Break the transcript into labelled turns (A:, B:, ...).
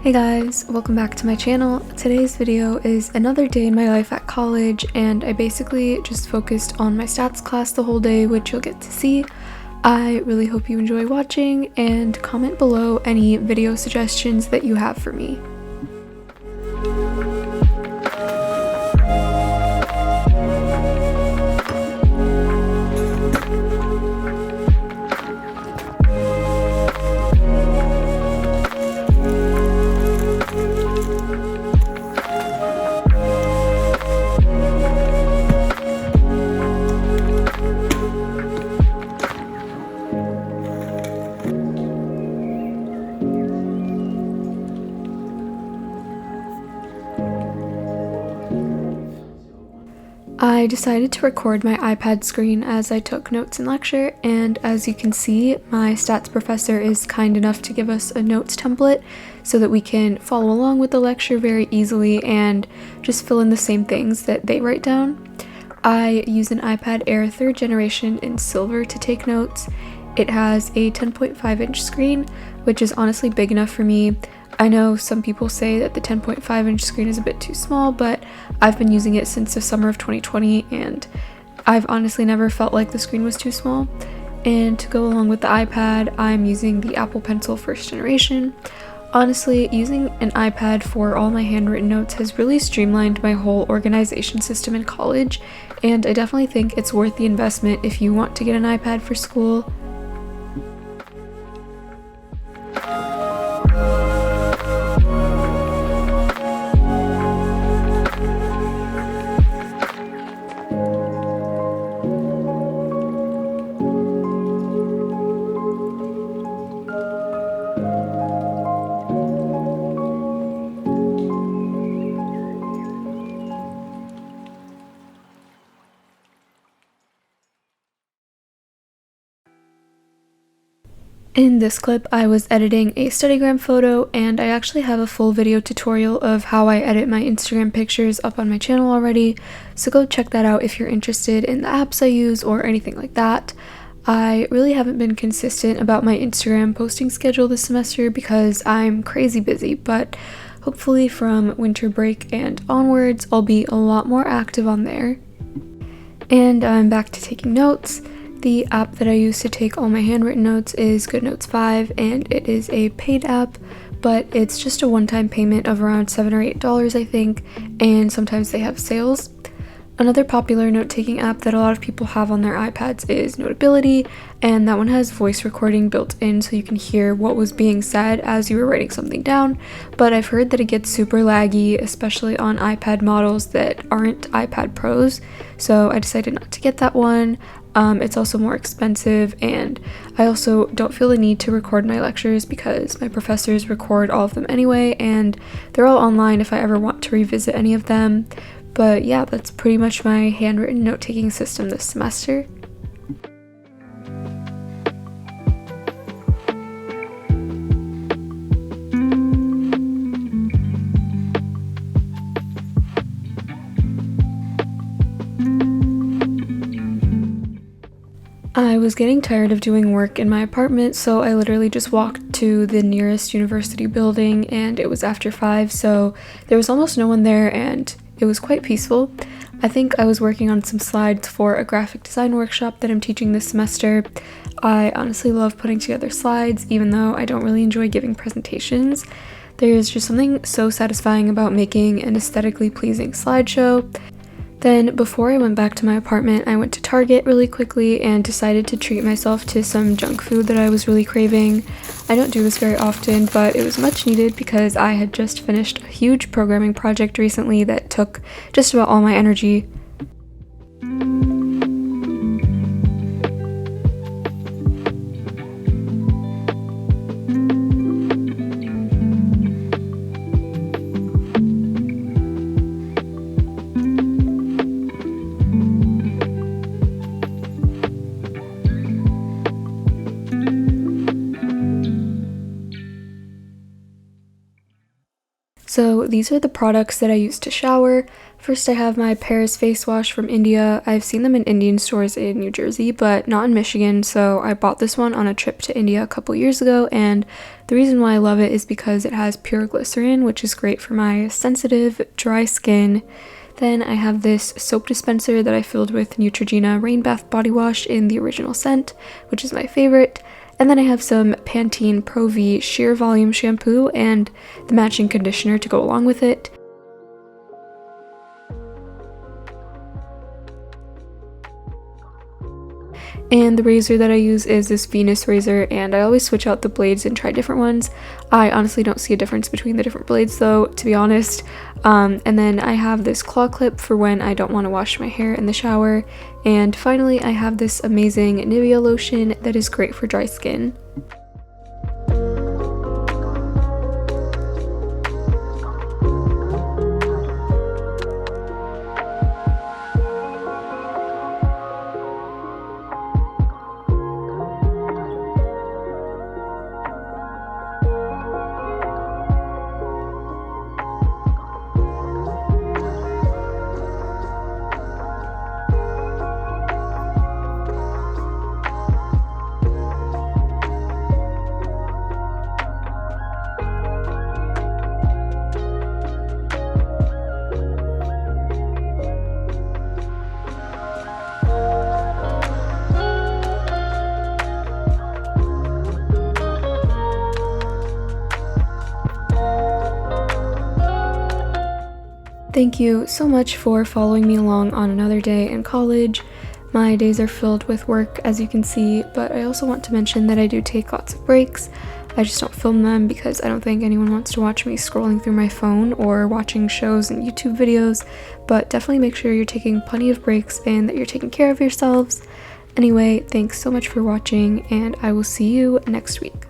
A: Hey guys, welcome back to my channel. Today's video is another day in my life at college, and I basically just focused on my stats class the whole day, which you'll get to see. I really hope you enjoy watching, and comment below any video suggestions that you have for me. I decided to record my iPad screen as I took notes in lecture, and as you can see, my stats professor is kind enough to give us a notes template so that we can follow along with the lecture very easily and just fill in the same things that they write down. I use an iPad Air 3rd generation in silver to take notes. It has a 10.5-inch screen, which is honestly big enough for me. I know some people say that the 10.5-inch screen is a bit too small, but I've been using it since the summer of 2020, and I've honestly never felt like the screen was too small. And to go along with the iPad, I'm using the Apple Pencil 1st generation. Honestly, using an iPad for all my handwritten notes has really streamlined my whole organization system in college, and I definitely think it's worth the investment if you want to get an iPad for school. In this clip, I was editing a studygram photo, and I actually have a full video tutorial of how I edit my Instagram pictures up on my channel already, so go check that out if you're interested in the apps I use or anything like that. I really haven't been consistent about my Instagram posting schedule this semester because I'm crazy busy, but hopefully from winter break and onwards, I'll be a lot more active on there. And I'm back to taking notes. The app that I use to take all my handwritten notes is GoodNotes 5, and it is a paid app, but it's just a one-time payment of around $7 or $8, I think, and sometimes they have sales. Another popular note-taking app that a lot of people have on their iPads is Notability, and that one has voice recording built in so you can hear what was being said as you were writing something down, but I've heard that it gets super laggy, especially on iPad models that aren't iPad Pros, so I decided not to get that one. It's also more expensive, and I also don't feel the need to record my lectures because my professors record all of them anyway, and they're all online if I ever want to revisit any of them. But yeah, that's pretty much my handwritten note-taking system this semester. I was getting tired of doing work in my apartment, so I literally just walked to the nearest university building, and it was after 5, so there was almost no one there, and it was quite peaceful. I think I was working on some slides for a graphic design workshop that I'm teaching this semester. I honestly love putting together slides, even though I don't really enjoy giving presentations. There's just something so satisfying about making an aesthetically pleasing slideshow. Then, before I went back to my apartment, I went to Target really quickly and decided to treat myself to some junk food that I was really craving. I don't do this very often, but it was much needed because I had just finished a huge programming project recently that took just about all my energy. So these are the products that I use to shower. First, I have my Paris face wash from India. I've seen them in Indian stores in New Jersey, but not in Michigan, so I bought this one on a trip to India a couple years ago, and the reason why I love it is because it has pure glycerin, which is great for my sensitive, dry skin. Then I have this soap dispenser that I filled with Neutrogena Rain Bath Body Wash in the original scent, which is my favorite. And then I have some Pantene Pro V Sheer Volume Shampoo and the matching conditioner to go along with it. And the razor that I use is this Venus razor, and I always switch out the blades and try different ones. I honestly don't see a difference between the different blades though, to be honest. And then I have this claw clip for when I don't want to wash my hair in the shower. And finally, I have this amazing Nivea lotion that is great for dry skin. Thank you so much for following me along on another day in college. My days are filled with work, as you can see, but I also want to mention that I do take lots of breaks. I just don't film them because I don't think anyone wants to watch me scrolling through my phone or watching shows and YouTube videos, but definitely make sure you're taking plenty of breaks and that you're taking care of yourselves. Anyway, thanks so much for watching, and I will see you next week.